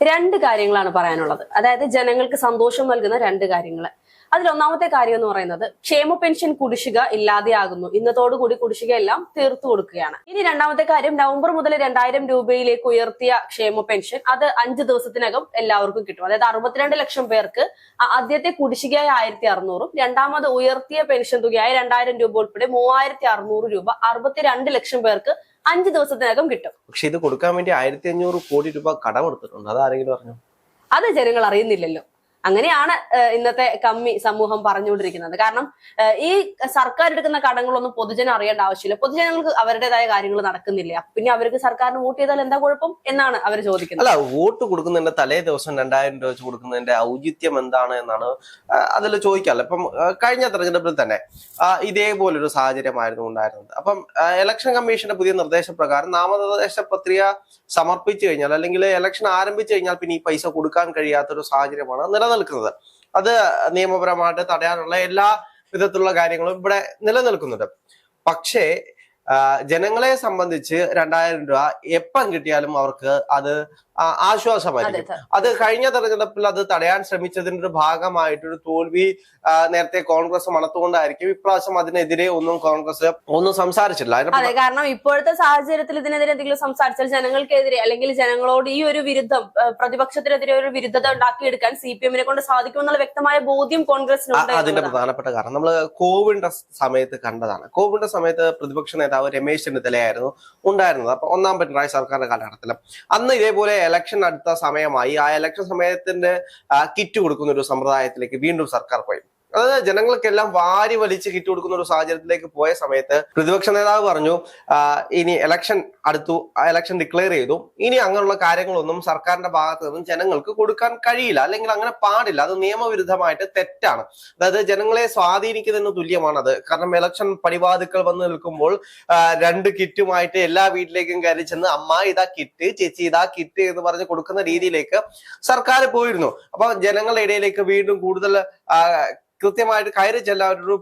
രണ്ട് കാര്യങ്ങളാണ് പറയാനുള്ളത്. അതായത് ജനങ്ങൾക്ക് സന്തോഷം നൽകുന്ന രണ്ട് കാര്യങ്ങൾ. അതിലൊന്നാമത്തെ കാര്യം എന്ന് പറയുന്നത് ക്ഷേമ പെൻഷൻ കുടിശ്ശിക ഇല്ലാതെയാകുന്നു. ഇന്നത്തോടുകൂടി കുടിശ്ശിക എല്ലാം തീർത്തു കൊടുക്കുകയാണ്. ഇനി രണ്ടാമത്തെ കാര്യം, നവംബർ മുതൽ 2000 രൂപയിലേക്ക് ഉയർത്തിയ ക്ഷേമ പെൻഷൻ അത് 5 ദിവസത്തിനകം എല്ലാവർക്കും കിട്ടും. അതായത് 62 ലക്ഷം പേർക്ക് ആദ്യത്തെ കുടിശ്ശികയായ 1600 രണ്ടാമത് ഉയർത്തിയ പെൻഷൻ തുകയായ 2000 രൂപ ഉൾപ്പെടെ 3600 രൂപ 62 ലക്ഷം പേർക്ക് 5 ദിവസത്തിനകം കിട്ടും. പക്ഷെ ഇത് കൊടുക്കാൻ വേണ്ടി 1500 കോടി രൂപ കടമെടുത്തിട്ടുണ്ട്. അത് ആരെങ്കിലും പറഞ്ഞു? അത് ജനങ്ങൾ അറിയുന്നില്ലല്ലോ. അങ്ങനെയാണ് ഇന്നത്തെ കമ്മി സമൂഹം പറഞ്ഞുകൊണ്ടിരിക്കുന്നത്. കാരണം ഈ സർക്കാർ എടുക്കുന്ന കടങ്ങളൊന്നും പൊതുജനം അറിയേണ്ട ആവശ്യമില്ല. പൊതുജനങ്ങൾക്ക് അവരുടേതായ കാര്യങ്ങൾ നടക്കുന്നില്ല. പിന്നെ അവർക്ക് സർക്കാരിന് വോട്ട് ചെയ്താൽ എന്താ കുഴപ്പം എന്നാണ് അവർ ചോദിക്കുന്നത്. അല്ല, വോട്ട് കൊടുക്കുന്നതിന്റെ തലേ ദിവസം 2000 രൂപ വെച്ച് കൊടുക്കുന്നതിന്റെ ഔചിത്യം എന്താണ് എന്നാണ് അതിൽ ചോദിക്കാമല്ലോ. ഇപ്പം കഴിഞ്ഞ തെരഞ്ഞെടുപ്പിൽ തന്നെ ഇതേപോലൊരു സാഹചര്യമായിരുന്നു ഉണ്ടായിരുന്നത്. അപ്പം ഇലക്ഷൻ കമ്മീഷന്റെ പുതിയ നിർദ്ദേശപ്രകാരം നാമനിർദ്ദേശ പത്രിക സമർപ്പിച്ചു കഴിഞ്ഞാൽ അല്ലെങ്കിൽ ഇലക്ഷൻ ആരംഭിച്ചു കഴിഞ്ഞാൽ പിന്നെ ഈ പൈസ കൊടുക്കാൻ കഴിയാത്തൊരു സാഹചര്യമാണ് നിലനിൽക്കുന്നത്. അത് നിയമപരമായിട്ട് തടയാനുള്ള എല്ലാ വിധത്തിലുള്ള കാര്യങ്ങളും ഇവിടെ നിലനിൽക്കുന്നുണ്ട്. പക്ഷേ ജനങ്ങളെ സംബന്ധിച്ച് 2000 രൂപ എപ്പം കിട്ടിയാലും അവർക്ക് അത് ആശ്വാസമായിരിക്കും. അത് കഴിഞ്ഞ തെരഞ്ഞെടുപ്പിൽ അത് തടയാൻ ശ്രമിച്ചതിന്റെ ഒരു ഭാഗമായിട്ടൊരു തോൽവി നേരത്തെ കോൺഗ്രസ് മണത്തുകൊണ്ടായിരിക്കും ഇപ്രാവശ്യം അതിനെതിരെ കോൺഗ്രസ് ഒന്നും സംസാരിച്ചില്ല. അതെ, കാരണം ഇപ്പോഴത്തെ സാഹചര്യത്തിൽ ഇതിനെതിരെ എന്തെങ്കിലും സംസാരിച്ചാൽ ജനങ്ങൾക്കെതിരെ അല്ലെങ്കിൽ ജനങ്ങളോട് ഈ ഒരു വിരുദ്ധം, പ്രതിപക്ഷത്തിനെതിരെ ഒരു വിരുദ്ധത ഉണ്ടാക്കിയെടുക്കാൻ CPM-നെ കൊണ്ട് സാധിക്കുമെന്നുള്ള വ്യക്തമായ ബോധ്യം കോൺഗ്രസിനുണ്ട്. അതിന്റെ പ്രധാനപ്പെട്ട കാരണം നമ്മൾ കോവിഡിന്റെ സമയത്ത് കണ്ടതാണ്. കോവിഡിന്റെ സമയത്ത് പ്രതിപക്ഷ നേതാവ് രമേശ് ചെന്നിത്തലയായിരുന്നു ഉണ്ടായിരുന്നത്. അപ്പൊ ഒന്നാം പിണറായി സർക്കാരിന്റെ കാലഘട്ടത്തിൽ അന്ന് ഇതേപോലെ ഇലക്ഷൻ അടുത്ത സമയമായി. ആ ഇലക്ഷൻ സമയത്തിന്റെ കിറ്റ് കൊടുക്കുന്ന ഒരു സമ്പ്രദായത്തിലേക്ക് വീണ്ടും സർക്കാർ പോയി. അതായത് ജനങ്ങൾക്കെല്ലാം വാരി വലിച്ച് കിറ്റ് കൊടുക്കുന്ന ഒരു സാഹചര്യത്തിലേക്ക് പോയ സമയത്ത് പ്രതിപക്ഷ നേതാവ് പറഞ്ഞു, ഇനി ഇലക്ഷൻ അടുത്തു, ഇലക്ഷൻ ഡിക്ലെയർ ചെയ്തു, ഇനി അങ്ങനെയുള്ള കാര്യങ്ങളൊന്നും സർക്കാരിന്റെ ഭാഗത്ത് നിന്നും ജനങ്ങൾക്ക് കൊടുക്കാൻ കഴിയില്ല, അല്ലെങ്കിൽ അങ്ങനെ പാടില്ല, അത് നിയമവിരുദ്ധമായിട്ട് തെറ്റാണ്. അതായത് ജനങ്ങളെ സ്വാധീനിക്കുന്നതിന് തുല്യമാണത്. കാരണം ഇലക്ഷൻ പടിവാതിക്കൽ വന്ന് നിൽക്കുമ്പോൾ 2 കിറ്റുമായിട്ട് എല്ലാ വീട്ടിലേക്കും കയറി ചെന്ന് അമ്മ ഇതാ കിറ്റ്, ചേച്ചി ഇതാ കിറ്റ് എന്ന് പറഞ്ഞ് കൊടുക്കുന്ന രീതിയിലേക്ക് സർക്കാർ പോയിരുന്നു. അപ്പൊ ജനങ്ങളുടെ ഇടയിലേക്ക് വീണ്ടും കൂടുതൽ കൃത്യമായിട്ട് കയറി ചെല്ലാൻ ഒരു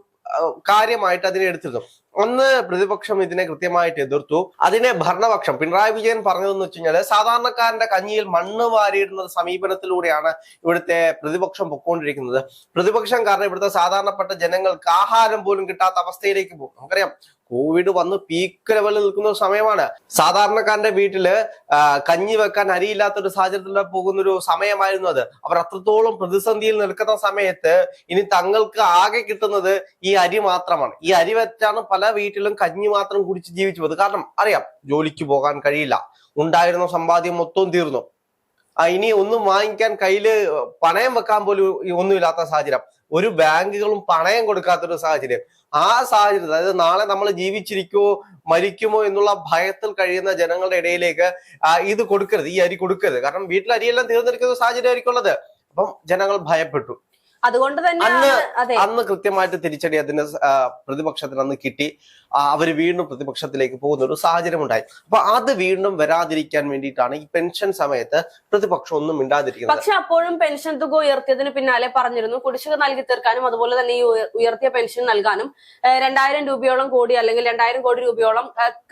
കാര്യമായിട്ട് അതിനെ എടുത്തിരുന്നു. അന്ന് പ്രതിപക്ഷം ഇതിനെ കൃത്യമായിട്ട് എതിർത്തു. അതിനെ ഭരണപക്ഷം പിണറായി വിജയൻ പറഞ്ഞതെന്ന് വെച്ച് കഴിഞ്ഞാല് സാധാരണക്കാരന്റെ കഞ്ഞിയിൽ മണ്ണ് വാരിയിടുന്ന സമീപനത്തിലൂടെയാണ് ഇവിടുത്തെ പ്രതിപക്ഷം പൊക്കോണ്ടിരിക്കുന്നത്. പ്രതിപക്ഷം കാരണം ഇവിടുത്തെ സാധാരണപ്പെട്ട ജനങ്ങൾക്ക് ആഹാരം പോലും കിട്ടാത്ത അവസ്ഥയിലേക്ക് പോകും. നമുക്കറിയാം, കോവിഡ് വന്ന് പീക്ക് ലെവലിൽ നിൽക്കുന്ന ഒരു സമയമാണ്. സാധാരണക്കാരന്റെ വീട്ടില് കഞ്ഞി വെക്കാൻ അരിയില്ലാത്തൊരു സാഹചര്യത്തിൽ പോകുന്നൊരു സമയമായിരുന്നു അത്. അവർ അത്രത്തോളം പ്രതിസന്ധിയിൽ നിൽക്കുന്ന സമയത്ത് ഇനി തങ്ങൾക്ക് ആകെ കിട്ടുന്നത് ഈ അരി മാത്രമാണ്. ഈ അരി വെച്ചാണ് പല വീട്ടിലും കഞ്ഞി മാത്രം കുടിച്ച് ജീവിച്ചു പോകുന്നത്. കാരണം അറിയാം, ജോലിക്ക് പോകാൻ കഴിയില്ല, ഉണ്ടായിരുന്ന സമ്പാദ്യം മൊത്തവും തീർന്നു, ഇനി ഒന്നും വാങ്ങിക്കാൻ കയ്യില് പണയം വെക്കാൻ പോലും ഒന്നുമില്ലാത്ത സാഹചര്യം, ഒരു ബാങ്കുകളും പണയം കൊടുക്കാത്തൊരു സാഹചര്യം. ആ സാഹചര്യത്തിൽ, അതായത് നാളെ നമ്മൾ ജീവിച്ചിരിക്കുമോ മരിക്കുമോ എന്നുള്ള ഭയത്തിൽ കഴിയുന്ന ജനങ്ങളുടെ ഇടയിലേക്ക് ഇത് കൊടുക്കരുത്, ഈ അരി കൊടുക്കരുത്. കാരണം വീട്ടിൽ അരിയെല്ലാം തീർന്നിരിക്കുന്ന സാഹചര്യം ആയിരിക്കും ഉള്ളത്. അപ്പം ജനങ്ങൾ ഭയപ്പെട്ടു. അതുകൊണ്ട് തന്നെ അന്ന് കൃത്യമായിട്ട് തിരിച്ചടി അതിന് പ്രതിപക്ഷത്തിന് അന്ന് കിട്ടി. അവര് വീണ്ടും പ്രതിപക്ഷത്തിലേക്ക് പോകുന്ന ഒരു സാഹചര്യം ഉണ്ടായി. അപ്പൊ അത് വീണ്ടും വരാതിരിക്കാൻ വേണ്ടിയിട്ടാണ് ഈ പെൻഷൻ സമയത്ത് പ്രതിപക്ഷം ഒന്നും മിണ്ടാതിരിക്കുന്നത്. പക്ഷെ അപ്പോഴും പെൻഷൻ തുക ഉയർത്തിയതിന് പിന്നാലെ പറഞ്ഞിരുന്നു കുടിശ്ശിക നൽകി തീർക്കാനും അതുപോലെ തന്നെ ഈ ഉയർത്തിയ പെൻഷൻ നൽകാനും 2000 രൂപയോളം കോടി അല്ലെങ്കിൽ 2000 കോടി രൂപയോളം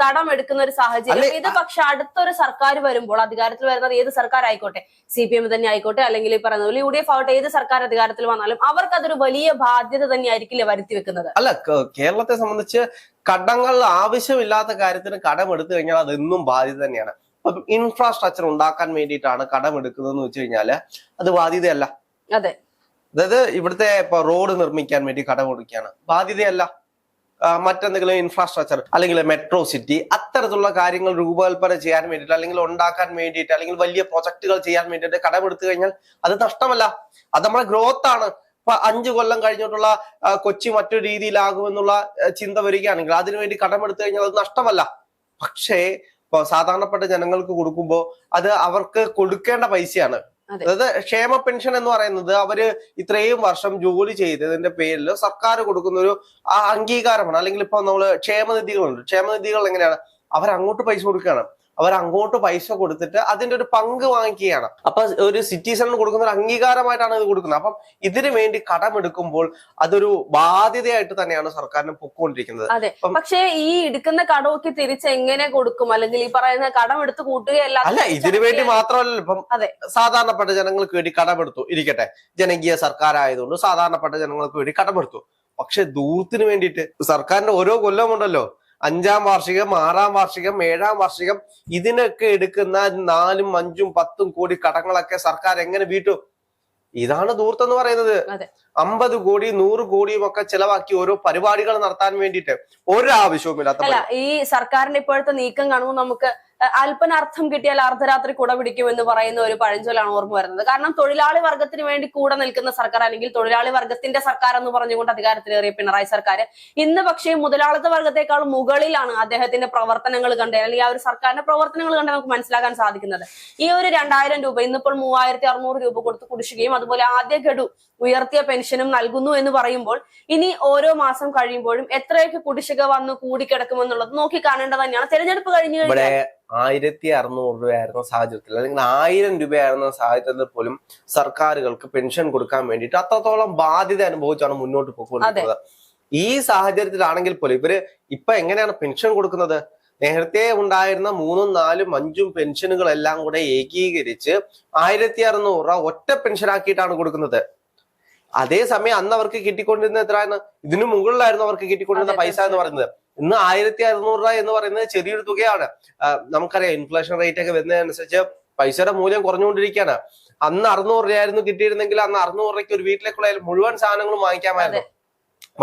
കടം എടുക്കുന്ന ഒരു സാഹചര്യം. ഇത് പക്ഷെ അടുത്തൊരു സർക്കാർ വരുമ്പോൾ, അധികാരത്തിൽ വരുന്നത് ഏത് സർക്കാർ ആയിക്കോട്ടെ, CPM തന്നെ ആയിക്കോട്ടെ, അല്ലെങ്കിൽ ഈ പറയുന്ന പോലെ UDF ആവട്ടെ, ഏത് സർക്കാർ അധികാരത്തിൽ വന്നാലും അവർക്ക് അതൊരു വലിയ ബാധ്യത തന്നെ ആയിരിക്കില്ല വരുത്തി വെക്കുന്നത്. അല്ല, കേരളത്തെ സംബന്ധിച്ച് കടങ്ങൾ ആവശ്യമില്ലാത്ത കാര്യത്തിന് കടം എടുത്തു കഴിഞ്ഞാൽ അതെന്നും ബാധ്യത തന്നെയാണ്. അപ്പം ഇൻഫ്രാസ്ട്രക്ചർ ഉണ്ടാക്കാൻ വേണ്ടിയിട്ടാണ് കടം എടുക്കുന്നതെന്ന് വെച്ച് കഴിഞ്ഞാല് അത് ബാധ്യതയല്ല. അതെ, അതായത് ഇവിടുത്തെ ഇപ്പൊ റോഡ് നിർമ്മിക്കാൻ വേണ്ടി കടം കൊടുക്കുകയാണ്, ബാധ്യതയല്ല. മറ്റെന്തെങ്കിലും ഇൻഫ്രാസ്ട്രക്ചർ അല്ലെങ്കിൽ മെട്രോ സിറ്റി അത്തരത്തിലുള്ള കാര്യങ്ങൾ രൂപകൽപ്പന ചെയ്യാൻ വേണ്ടിയിട്ട് അല്ലെങ്കിൽ ഉണ്ടാക്കാൻ വേണ്ടിയിട്ട് അല്ലെങ്കിൽ വലിയ പ്രൊജക്ടുകൾ ചെയ്യാൻ വേണ്ടിയിട്ട് കടമെടുത്തു കഴിഞ്ഞാൽ അത് നഷ്ടമല്ല, അത് നമ്മുടെ ഗ്രോത്ത് ആണ്. ഇപ്പൊ 5 കൊല്ലം കഴിഞ്ഞിട്ടുള്ള കൊച്ചി മറ്റൊരു രീതിയിലാകുമെന്നുള്ള ചിന്ത വരികയാണെങ്കിൽ അതിനുവേണ്ടി കടമെടുത്തു കഴിഞ്ഞാൽ അത് നഷ്ടമല്ല. പക്ഷേ ഇപ്പൊ സാധാരണപ്പെട്ട ജനങ്ങൾക്ക് കൊടുക്കുമ്പോൾ അത് അവർക്ക് കൊടുക്കേണ്ട പൈസയാണ്. അതായത് ക്ഷേമ പെൻഷൻ എന്ന് പറയുന്നത് അവര് ഇത്രയും വർഷം ജോലി ചെയ്തതിന്റെ പേരിൽ സർക്കാർ കൊടുക്കുന്ന ഒരു അംഗീകാരമാണ്. അല്ലെങ്കിൽ ഇപ്പൊ നമ്മള് ക്ഷേമനിധികളുണ്ട്. ക്ഷേമനിധികൾ എങ്ങനെയാണ്? അവരങ്ങോട്ട് പൈസ കൊടുക്കുകയാണ്. അവർ അങ്ങോട്ട് പൈസ കൊടുത്തിട്ട് അതിന്റെ ഒരു പങ്ക് വാങ്ങിക്കുകയാണ്. അപ്പൊ ഒരു സിറ്റിസണിന് കൊടുക്കുന്ന ഒരു അംഗീകാരമായിട്ടാണ് ഇത് കൊടുക്കുന്നത്. അപ്പം ഇതിനു വേണ്ടി കടമെടുക്കുമ്പോൾ അതൊരു ബാധ്യതയായിട്ട് തന്നെയാണ് സർക്കാരിന് പൊക്കോണ്ടിരിക്കുന്നത്. അതെ, പക്ഷേ ഈ എടുക്കുന്ന കടമൊക്കെ തിരിച്ച് എങ്ങനെ കൊടുക്കും? അല്ലെങ്കിൽ ഈ പറയുന്ന കടം എടുത്ത് കൂട്ടുകയല്ല. അല്ല, ഇതിനു വേണ്ടി മാത്രമല്ലല്ലോ. ഇപ്പം സാധാരണപ്പെട്ട ജനങ്ങൾക്ക് വേണ്ടി കടമെടുത്തു ഇരിക്കട്ടെ, ജനകീയ സർക്കാർ ആയതുകൊണ്ട് സാധാരണപ്പെട്ട ജനങ്ങൾക്ക് വേണ്ടി കടമെടുത്തു. പക്ഷെ ദൂരത്തിന് വേണ്ടിയിട്ട് സർക്കാരിന്റെ ഓരോ കൊല്ലമുണ്ടല്ലോ, 5ാം വാർഷികം, 6ാം വാർഷികം, 7ാം വാർഷികം, ഇതിനൊക്കെ എടുക്കുന്ന 4ഉം 5ഉം 10ഉം കോടി കടങ്ങളൊക്കെ സർക്കാർ എങ്ങനെ വീട്ടും? ഇതാണ് ധൂർത്ത് എന്ന് പറയുന്നത്. 50 കോടി 100 കോടിയും ഒക്കെ ചെലവാക്കി ഓരോ പരിപാടികൾ നടത്താൻ വേണ്ടിയിട്ട് ഒരു ആവശ്യവുമില്ലാത്ത. ഈ സർക്കാരിന്റെ ഇപ്പോഴത്തെ നീക്കം കാണുമ്പോൾ നമുക്ക് അല്പനർത്ഥം കിട്ടിയാൽ അർദ്ധരാത്രി കുട പിടിക്കും എന്ന് പറയുന്ന ഒരു പഴഞ്ചൊല്ലാണ് ഓർമ്മ വരുന്നത്. കാരണം തൊഴിലാളി വർഗത്തിന് വേണ്ടി കൂടെ നിൽക്കുന്ന സർക്കാർ, അല്ലെങ്കിൽ തൊഴിലാളി വർഗത്തിന്റെ സർക്കാർ എന്ന് പറഞ്ഞുകൊണ്ട് അധികാരത്തിലേറിയ പിണറായി സർക്കാർ ഇന്ന് പക്ഷേ മുതലാളിത്ത വർഗത്തെക്കാൾ മുകളിലാണ് അദ്ദേഹത്തിന്റെ പ്രവർത്തനങ്ങൾ കണ്ടേ, അല്ലെങ്കിൽ ആ ഒരു സർക്കാരിന്റെ പ്രവർത്തനങ്ങൾ കണ്ട് നമുക്ക് മനസ്സിലാക്കാൻ സാധിക്കുന്നത്. ഈ ഒരു 2000 രൂപ ഇന്നിപ്പോൾ 3600 രൂപ കൊടുത്ത് കുടിശ്ശികയും അതുപോലെ ആദ്യ ഗഡു ഉയർത്തിയ പെൻഷനും നൽകുന്നു എന്ന് പറയുമ്പോൾ ഇനി ഓരോ മാസം കഴിയുമ്പോഴും എത്രയൊക്കെ കുടിശ്ശിക വന്ന് കൂടിക്കിടക്കുമെന്നുള്ളത് നോക്കി കാണേണ്ടത് തന്നെയാണ്. തെരഞ്ഞെടുപ്പ് കഴിഞ്ഞു കഴിഞ്ഞാൽ 1600 രൂപയായിരുന്ന സാഹചര്യത്തിൽ, അല്ലെങ്കിൽ 1000 രൂപയായിരുന്ന സാഹചര്യത്തിൽ പോലും സർക്കാരുകൾക്ക് പെൻഷൻ കൊടുക്കാൻ വേണ്ടിയിട്ട് അത്രത്തോളം ബാധ്യത അനുഭവിച്ചാണ് മുന്നോട്ട് പോയിക്കൊണ്ടിരിക്കുന്നത്. ഈ സാഹചര്യത്തിലാണെങ്കിൽ പോലും ഇവര് ഇപ്പൊ എങ്ങനെയാണ് പെൻഷൻ കൊടുക്കുന്നത്? നേരത്തെ ഉണ്ടായിരുന്ന 3ഉം 4ഉം 5ഉം പെൻഷനുകളെല്ലാം കൂടെ ഏകീകരിച്ച് 1600 രൂപ ഒറ്റ പെൻഷനാക്കിയിട്ടാണ് കൊടുക്കുന്നത്. അതേസമയം അന്ന് അവർക്ക് കിട്ടിക്കൊണ്ടിരുന്ന എത്രയാണ്? ഇതിനു മുകളിലായിരുന്നു അവർക്ക് കിട്ടിക്കൊണ്ടിരുന്ന പൈസ എന്ന് പറയുന്നത്. ഇന്ന് 1600 രൂപ എന്ന് പറയുന്നത് ചെറിയൊരു തുകയാണ്. നമുക്കറിയാം, ഇൻഫ്ലേഷൻ റേറ്റ് ഒക്കെ വരുന്നതനുസരിച്ച് പൈസയുടെ മൂല്യം കുറഞ്ഞുകൊണ്ടിരിക്കുകയാണ്. അന്ന് 600 രൂപയായിരുന്നു കിട്ടിയിരുന്നെങ്കിൽ അന്ന് 600 രൂപയ്ക്ക് ഒരു വീട്ടിലേക്കുള്ള മുഴുവൻ സാധനങ്ങളും വാങ്ങിക്കാമായിരുന്നു.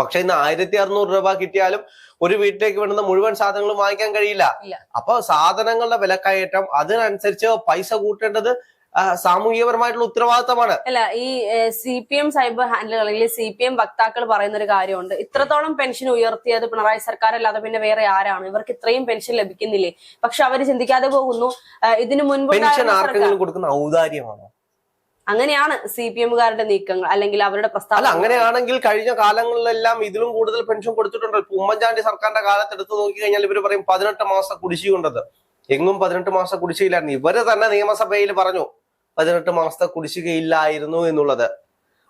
പക്ഷെ ഇന്ന് 1600 രൂപ കിട്ടിയാലും ഒരു വീട്ടിലേക്ക് വേണ്ടുന്ന മുഴുവൻ സാധനങ്ങളും വാങ്ങിക്കാൻ കഴിയില്ല. അപ്പൊ സാധനങ്ങളുടെ വിലക്കയറ്റം, അതിനനുസരിച്ച് പൈസ കൂട്ടേണ്ടത് സാമൂഹികപരമായിട്ടുള്ള ഉത്തരവാദിത്തമാണ്. അല്ല, ഈ CPM സൈബർ ഹാൻഡിലുകൾ അല്ലെങ്കിൽ CPM വക്താക്കൾ പറയുന്ന ഒരു കാര്യമുണ്ട്. ഇത്രത്തോളം പെൻഷൻ ഉയർത്തിയത് പിണറായി സർക്കാരല്ലാതെ പിന്നെ വേറെ ആരാണ്? ഇവർക്ക് ഇത്രയും പെൻഷൻ ലഭിക്കുന്നില്ലേ? പക്ഷെ അവര് ചിന്തിക്കാതെ പോകുന്നു, ഇതിനു മുൻപ് പെൻഷൻ ആർക്കെങ്കിലും കൊടുക്കുന്ന ഔദാര്യമാണോ? അങ്ങനെയാണ് CPM-കാരുടെ നീക്കങ്ങൾ, അല്ലെങ്കിൽ അവരുടെ പ്രസ്താവന. അങ്ങനെയാണെങ്കിൽ കഴിഞ്ഞ കാലങ്ങളിലെല്ലാം ഇതിലും കൂടുതൽ പെൻഷൻ കൊടുത്തിട്ടുണ്ട്. ഉമ്മൻചാണ്ടി സർക്കാരിന്റെ കാലത്ത് എടുത്തു നോക്കി കഴിഞ്ഞാൽ ഇവര് പറയും 18 മാസം കുടിശ്ശികയുണ്ടത്. എങ്ങും 18 മാസം കുടിശ്ശികയില്ലായിരുന്നു. ഇവര് തന്നെ നിയമസഭയിൽ പറഞ്ഞു 18 മാസത്തെ കുടിശ്ശികയില്ലായിരുന്നു എന്നുള്ളത്.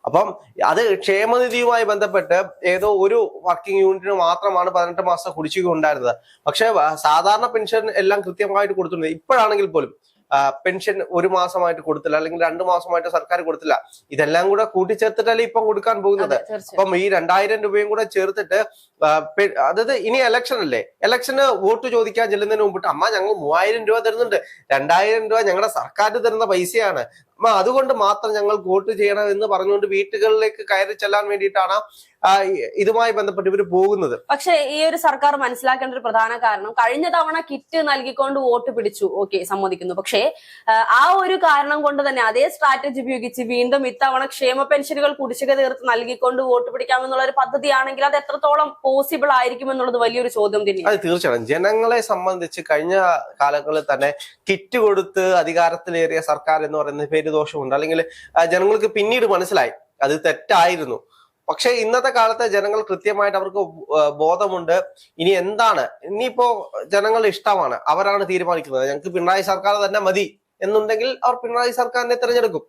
അപ്പം അത് ക്ഷേമനിധിയുമായി ബന്ധപ്പെട്ട് ഏതോ ഒരു വർക്കിംഗ് യൂണിറ്റിന് മാത്രമാണ് 18 മാസത്തെ കുടിശ്ശിക ഉണ്ടായിരുന്നത്. പക്ഷെ സാധാരണ പെൻഷൻ എല്ലാം കൃത്യമായിട്ട് കൊടുത്തിട്ടുണ്ട്. ഇപ്പോഴാണെങ്കിൽ പോലും പെൻഷൻ 1 മാസമായിട്ട് കൊടുത്തില്ല, അല്ലെങ്കിൽ 2 മാസമായിട്ട് സർക്കാർ കൊടുത്തില്ല. ഇതെല്ലാം കൂടെ കൂട്ടിച്ചേർത്തിട്ടല്ലേ ഇപ്പം കൊടുക്കാൻ പോകുന്നത്. അപ്പം ഈ 2000 രൂപയും കൂടെ ചേർത്തിട്ട്, അതായത് ഇനി ഇലക്ഷൻ അല്ലേ, ഇലക്ഷന് വോട്ട് ചോദിക്കാൻ ചെല്ലുന്നതിന് മുമ്പിട്ട് അമ്മ ഞങ്ങൾ 3000 രൂപ തരുന്നുണ്ട്, 2000 രൂപ ഞങ്ങളുടെ സർക്കാർ തരുന്ന പൈസയാണ് അമ്മ, അതുകൊണ്ട് മാത്രം ഞങ്ങൾ വോട്ട് ചെയ്യണം എന്ന് പറഞ്ഞുകൊണ്ട് വീട്ടുകളിലേക്ക് കയറി ചെല്ലാൻ വേണ്ടിയിട്ടാണ് ഇതുമായി ബന്ധപ്പെട്ട് ഇവർ പോകുന്നത്. പക്ഷെ ഈ ഒരു സർക്കാർ മനസ്സിലാക്കേണ്ട ഒരു പ്രധാന കാരണം, കഴിഞ്ഞ തവണ കിറ്റ് നൽകിക്കൊണ്ട് വോട്ട് പിടിച്ചു, ഓക്കെ, സമ്മതിക്കുന്നു. പക്ഷേ ആ ഒരു കാരണം കൊണ്ട് തന്നെ അതേ സ്ട്രാറ്റജി ഉപയോഗിച്ച് വീണ്ടും ഇത്തവണ ക്ഷേമ പെൻഷനുകൾ കുടിശ്ശിക തീർത്ത് നൽകിക്കൊണ്ട് വോട്ട് പിടിക്കാമെന്നുള്ള ഒരു പദ്ധതിയാണെങ്കിൽ അത് എത്രത്തോളം പോസിബിൾ ആയിരിക്കും എന്നുള്ളത് വലിയൊരു ചോദ്യം തന്നെയാണ്. അത് തീർച്ചയായും ജനങ്ങളെ സംബന്ധിച്ച് കഴിഞ്ഞ കാലങ്ങളിൽ തന്നെ കിറ്റ് കൊടുത്ത് അധികാരത്തിലേറിയ സർക്കാർ എന്ന് പറയുന്ന പേര് ദോഷമുണ്ട്, അല്ലെങ്കിൽ ജനങ്ങൾക്ക് പിന്നീട് മനസ്സിലായി അത് തെറ്റായിരുന്നു. പക്ഷെ ഇന്നത്തെ കാലത്തെ ജനങ്ങൾ കൃത്യമായിട്ട് അവർക്ക് ബോധമുണ്ട്. ഇനി എന്താണ്, ഇനിയിപ്പോ ജനങ്ങളുടെ ഇഷ്ടമാണ്, അവരാണ് തീരുമാനിക്കുന്നത്. ഞങ്ങൾക്ക് പിണറായി സർക്കാർ തന്നെ മതി എന്നുണ്ടെങ്കിൽ അവർ പിണറായി സർക്കാരിനെ തിരഞ്ഞെടുക്കും.